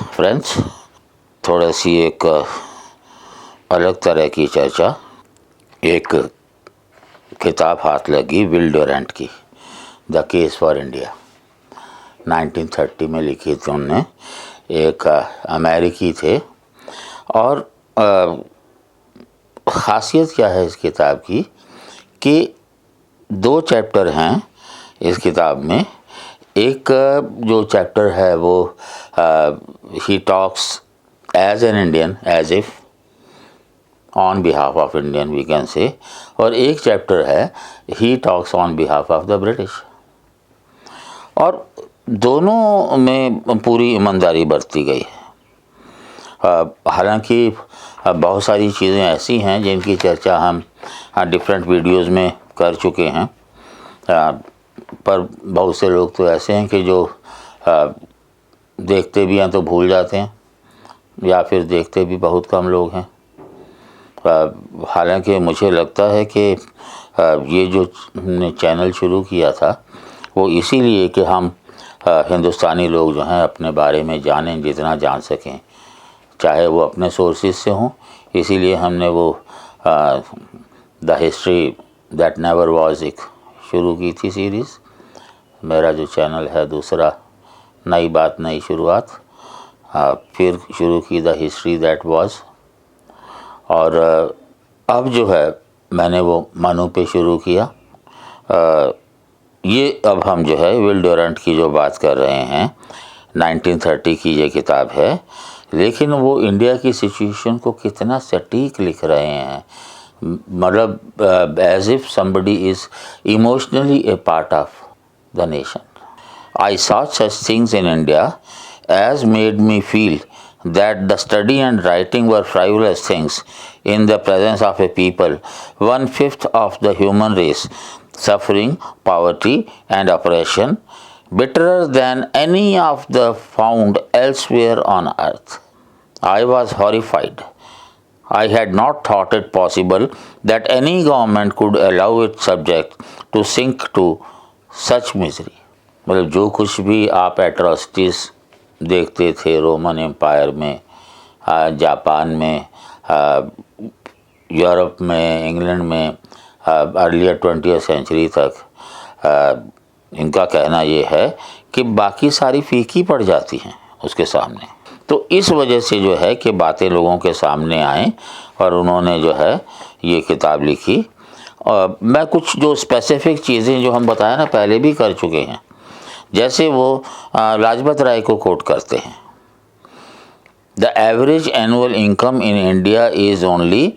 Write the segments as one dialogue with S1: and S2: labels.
S1: Friends, थोड़ा सी एक अलग तरह की चर्चा। एक किताब हाथ लगी विल ड्यूरेंट की, द केस फॉर इंडिया। 1930 में लिखी थी उनने। एक अमेरिकी थे और ख़ासियत क्या है इस किताब की कि 2 चैप्टर हैं इस किताब में। एक जो चैप्टर है वो ही talks as an Indian, as if on behalf of Indian we can say, और एक चैप्टर है ही talks on behalf of the British. और दोनों में पूरी ईमानदारी बरती गई है। हालांकि बहुत सारी चीज़ें ऐसी हैं जिनकी चर्चा हम डिफरेंट वीडियोस में कर चुके हैं, पर बहुत से लोग तो ऐसे हैं कि जो देखते भी हैं तो भूल जाते हैं, या फिर देखते भी बहुत कम लोग हैं। हालांकि मुझे लगता है कि ये जो हमने चैनल शुरू किया था वो इसीलिए कि हम हिंदुस्तानी लोग जो हैं अपने बारे में जानें, जितना जान सकें, चाहे वो अपने सोर्सेज से हों। इसीलिए हमने वो the history that never was एक शुरू की थी सीरीज़। मेरा जो चैनल है दूसरा, नई बात नई शुरुआत, फिर शुरू की द हिस्ट्री दैट वाज। और अब जो है मैंने वो मनु पे शुरू किया। ये अब हम जो है विल ड्यूरेंट की जो बात कर रहे हैं, 1930 की ये किताब है, लेकिन वो इंडिया की सिचुएशन को कितना सटीक लिख रहे हैं। मतलब as if somebody is emotionally a part of the nation. I saw such things in India as made me feel that the study and writing were frivolous things in the presence of a people 1/5 of the human race suffering poverty and oppression bitterer than any of the found elsewhere on earth. I was horrified. I had not thought it possible that any government could allow its subject to sink to such misery. मतलब जो कुछ भी आप atrocities देखते थे Roman empire में, Japan में, Europe में, इंग्लैंड में, अर्लियर 20वीं सेंचुरी तक, इनका कहना ये है कि बाकी सारी फीकी पड़ जाती हैं उसके सामने। तो इस वजह से जो है कि बातें लोगों के सामने आएँ और उन्होंने जो है ये किताब लिखी। और मैं कुछ जो स्पेसिफिक चीज़ें जो हम बताया ना पहले भी कर चुके हैं, जैसे वो लाजपत राय को कोट करते हैं, the average annual income in India is only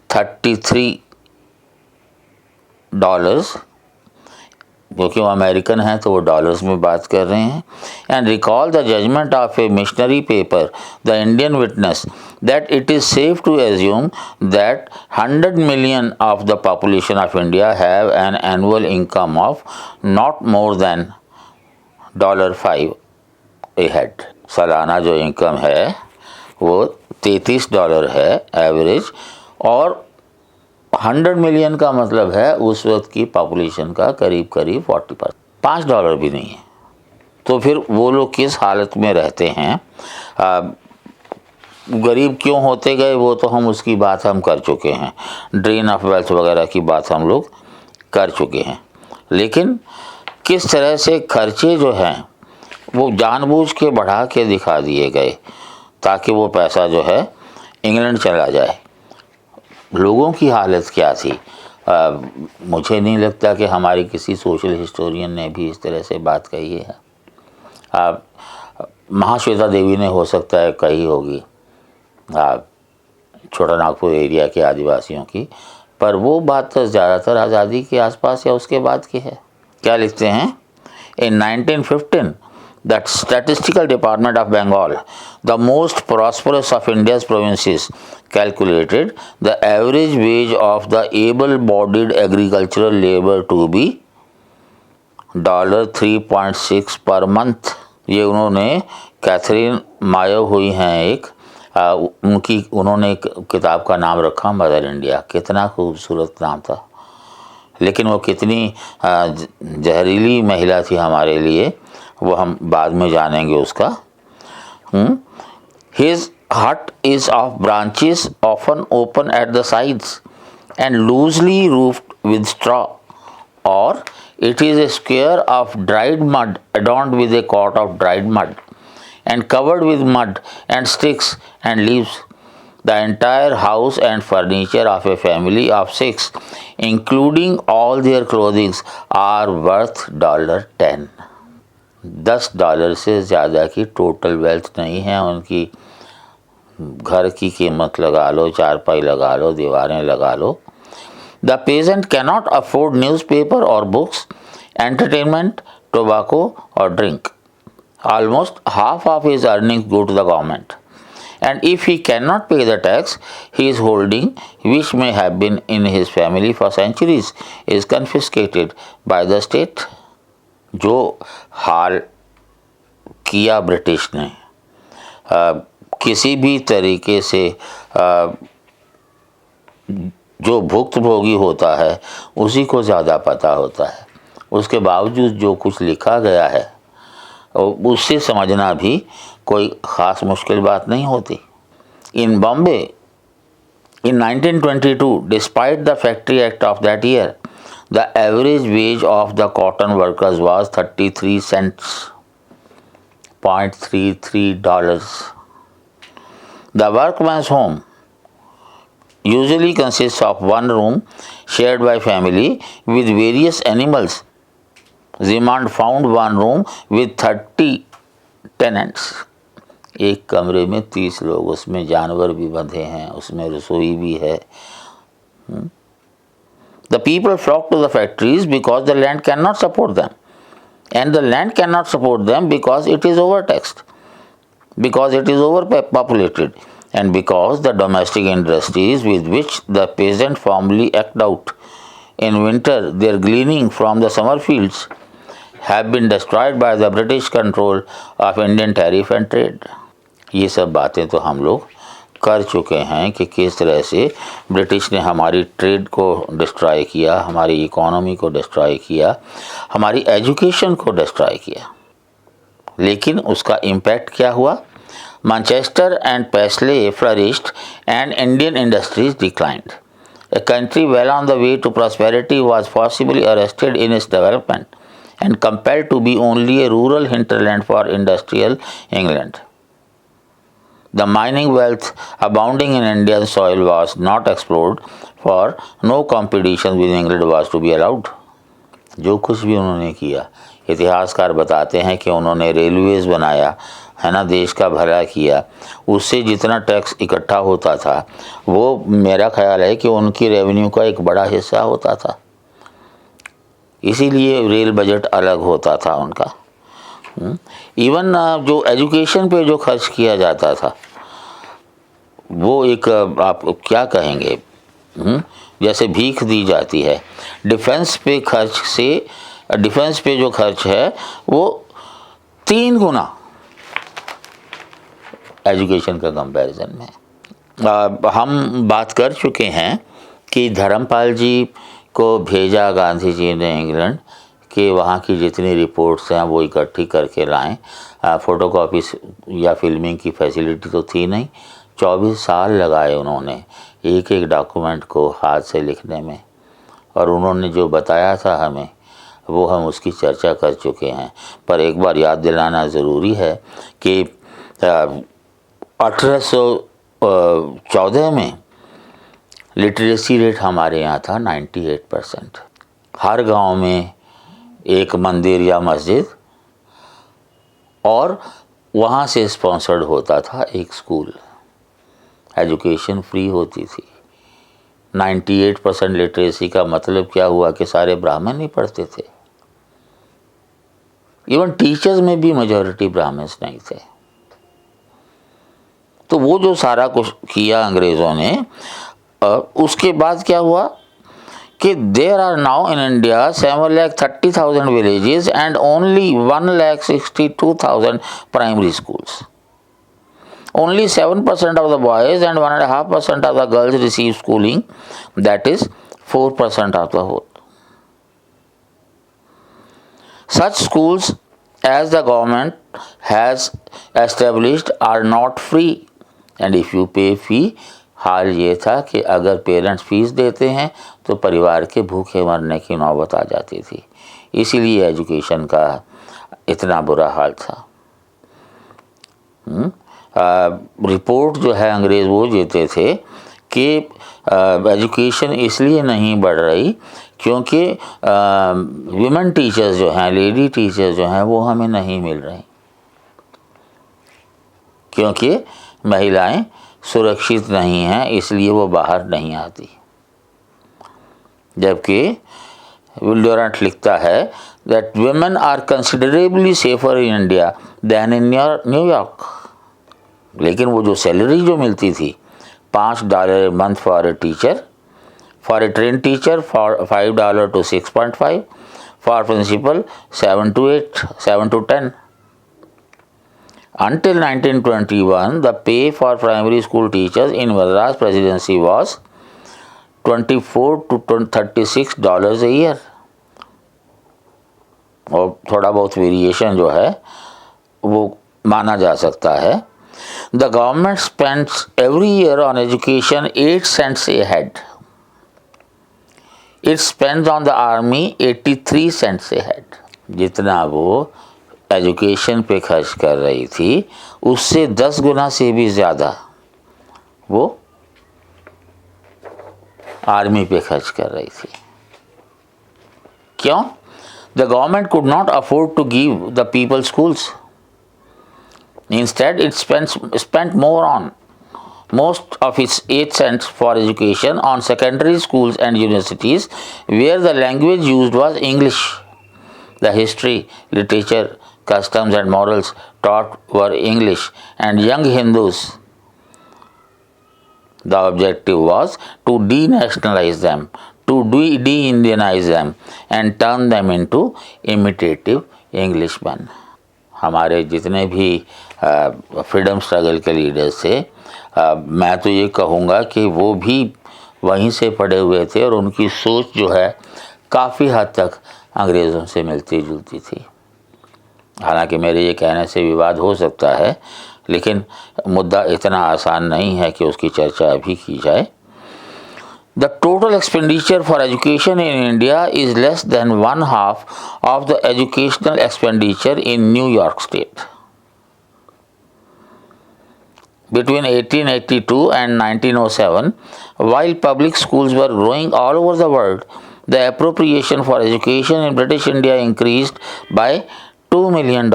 S1: $33, क्योंकि वो अमेरिकन हैं तो वो डॉलर्स में बात कर रहे हैं। And recall the judgement of a missionary paper the Indian witness that it is safe to assume that 100 million of the population of India have an annual income of not more than $5 a head. सालाना जो income है वो $33 है average, और 100 million का मतलब है उस वक्त की पॉपुलेशन का करीब 40%। $5 भी नहीं है। तो फिर वो लोग किस हालत में रहते हैं, गरीब क्यों होते गए, वो तो हम उसकी बात हम कर चुके हैं। ड्रेन ऑफ वेल्थ वगैरह की बात हम लोग कर चुके हैं। लेकिन किस तरह से खर्चे जो हैं वो जानबूझ के बढ़ा के दिखा दिए गए ताकि वो पैसा जो है इंग्लैंड चला जाए। लोगों की हालत क्या थी, मुझे नहीं लगता कि हमारी किसी सोशल हिस्टोरियन ने भी इस तरह से बात कही है। महाश्वेता देवी ने हो सकता है कही होगी छोटा नागपुर एरिया के आदिवासियों की, पर वो बात तो ज़्यादातर आज़ादी के आसपास या उसके बाद की है। क्या लिखते हैं, in 1915 the statistical department of Bengal, the most prosperous of India's provinces, calculated the average wage of the able bodied agricultural labour to be $3.6 per month. ये उन्होंने, कैथरीन मायो हुई हैं एक, उन्होंने एक किताब का नाम रखा मदर इंडिया। कितना खूबसूरत नाम था, लेकिन वो कितनी जहरीली महिला थी हमारे लिए, वो हम बाद में जानेंगे उसका। His hut is of branches often open at the sides and loosely roofed with straw, or it is a square of dried mud adorned with a coat of dried mud and covered with mud and sticks and leaves. The entire house and furniture of a family of 6, including all their clothing, are worth $10. $10 से ज़्यादा की total wealth नहीं है उनकी। घर की कीमत लगा लो, चारपाई लगा लो, दीवारें लगा लो। The peasant cannot afford newspaper or books, entertainment, tobacco or drink. Almost half of his earnings go to the government. And if he cannot pay the tax, his holding, which may have been in his family for centuries, is confiscated by the state. जो हाल किया British ने, किसी भी तरीके से जो भुक्तभोगी होता है उसी को ज़्यादा पता होता है। उसके बावजूद जो कुछ लिखा गया है उससे समझना भी कोई ख़ास मुश्किल बात नहीं होती। इन Bombay in 1922, despite the Factory Act of that year, the average wage of the cotton workers was 33 cents, $0.33. The workman's home usually consists of one room shared by family with various animals. Zimand found one room with 30 tenants. एक कमरे में 30 लोग, उसमें जानवर भी बंधे हैं, उसमें रसोई भी है। The people flock to the factories because the land cannot support them, and the land cannot support them because it is overtaxed, because it is overpopulated, and because the domestic industries with which the peasant formerly eked out in winter their gleaning from the summer fields have been destroyed by the British control of Indian tariff and trade. ये सब बातें तो हम लोग कर चुके हैं कि किस तरह से ब्रिटिश ने हमारी ट्रेड को डिस्ट्रॉय किया, हमारी इकोनॉमी को डिस्ट्रॉय किया, हमारी एजुकेशन को डिस्ट्रॉय किया। लेकिन उसका इम्पैक्ट क्या हुआ? Manchester and Paisley flourished and Indian industries declined. A country well on the way to prosperity was forcibly arrested in its development and compelled to be only a rural hinterland for industrial England. The mining wealth abounding in Indian soil was not explored, for no competition with England was to be allowed. जो कुछ भी उन्होंने किया, इतिहासकार बताते हैं कि उन्होंने रेलवेज बनाया है ना, देश का भला किया, उससे जितना टैक्स इकट्ठा होता था वो मेरा ख्याल है कि उनकी रेवेन्यू का एक बड़ा हिस्सा होता था। इसीलिए रेल बजट अलग होता था उनका। इवन जो एजुकेशन पे जो खर्च किया जाता था वो एक आप क्या कहेंगे, जैसे भीख दी जाती है। डिफेंस पे जो खर्च है वो 3 गुना एजुकेशन का कंपैरिजन में। हम बात कर चुके हैं कि धर्मपाल जी को भेजा गांधी जी ने इंग्लैंड कि वहाँ की जितनी रिपोर्ट्स हैं वो इकट्ठी करके लाएं। फ़ोटोकॉपी या फिल्मिंग की फैसिलिटी तो थी नहीं। 24 साल लगाए उन्होंने एक एक डॉक्यूमेंट को हाथ से लिखने में, और उन्होंने जो बताया था हमें वो हम उसकी चर्चा कर चुके हैं। पर एक बार याद दिलाना ज़रूरी है कि 1814 में लिटरेसी रेट हमारे यहाँ था 98%। हर गांव में एक मंदिर या मस्जिद, और वहाँ से स्पॉन्सर्ड होता था एक स्कूल। एजुकेशन फ्री होती थी। 98% लिटरेसी का मतलब क्या हुआ कि सारे ब्राह्मण ही पढ़ते थे। इवन टीचर्स में भी मेजॉरिटी ब्राह्मण्स नहीं थे। तो वो जो सारा कुछ किया अंग्रेज़ों ने, उसके बाद क्या हुआ कि there are now in India 7,30,000 villages and only 1,62,000 primary schools. Only 7% of the boys and 1.5% of the girls receive schooling, that is 4% of the whole. Such schools as the government has established are not free and if you पे फी, हाल ये था कि अगर parents fees देते हैं तो परिवार के भूखे मरने की नौबत आ जाती थी। इसीलिए एजुकेशन का इतना बुरा हाल था। रिपोर्ट जो है अंग्रेज़ वो देते थे कि एजुकेशन इसलिए नहीं बढ़ रही क्योंकि विमेन टीचर्स जो हैं, लेडी टीचर्स जो हैं, वो हमें नहीं मिल रही, क्योंकि महिलाएं सुरक्षित नहीं हैं, इसलिए वो बाहर नहीं आती। जबकि विल डुरांट लिखता है that women are considerably safer in India than in New York. लेकिन वो जो सैलरी जो मिलती थी, $5 month for a teacher, for a train teacher $5 to 6.5, फॉर principal 7 to 10। Until 1921, the pay for primary school teachers in Madras Presidency was $24 to $36 a year। और थोड़ा बहुत वेरिएशन जो है वो माना जा सकता है। The government spends every year on education 8 cents a head. It spends on the army 83 cents a head। जितना वो एजुकेशन पे खर्च कर रही थी उससे 10 गुना से भी ज़्यादा वो आर्मी पे खर्च कर रही थी। क्यों? The government could not afford to give the people schools. Instead, it spent more on most of its 8 cents for education on secondary schools and universities where the language used was English. The history, literature, customs and morals taught were English, and young Hindus, the objective was to denationalize them, to de-Indianize them and turn them into imitative Englishmen। हमारे जितने भी freedom struggle के leaders थे, मैं तो ये कहूँगा कि वो भी वहीं से पढ़े हुए थे और उनकी सोच जो है काफ़ी हद तक अंग्रेज़ों से मिलती जुलती थी। हालांकि मेरे ये कहने से विवाद हो सकता है, लेकिन मुद्दा इतना आसान नहीं है कि उसकी चर्चा अभी की जाए। The total expenditure for education in India is less than 1/2 of the educational expenditure in New York State. Between 1882 and 1907, while public schools were growing all over the world, the appropriation for education in British India increased by $2 million.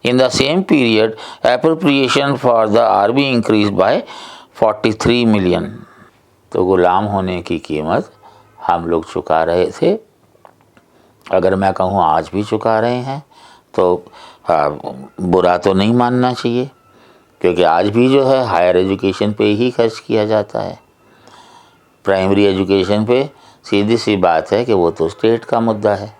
S1: In the same period, appropriation for the army increased by 43 million. तो गुलाम होने की कीमत हम लोग चुका रहे थे। अगर मैं कहूँ आज भी चुका रहे हैं तो बुरा तो नहीं मानना चाहिए, क्योंकि आज भी जो है हायर एजुकेशन पे ही खर्च किया जाता है। प्राइमरी एजुकेशन पे सीधी सी बात है कि वो तो स्टेट का मुद्दा है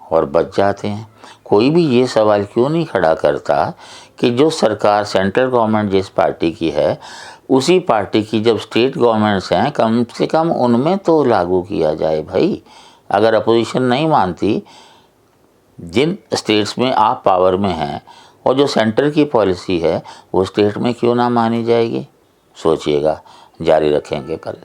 S1: और बच जाते हैं। कोई भी ये सवाल क्यों नहीं खड़ा करता कि जो सरकार सेंट्रल गवर्नमेंट जिस पार्टी की है उसी पार्टी की जब स्टेट गवर्नमेंट्स हैं कम से कम उनमें तो लागू किया जाए भाई। अगर अपोजिशन नहीं मानती, जिन स्टेट्स में आप पावर में हैं और जो सेंटर की पॉलिसी है वो स्टेट में क्यों ना मानी जाएगी? सोचिएगा, जारी रखेंगे कल।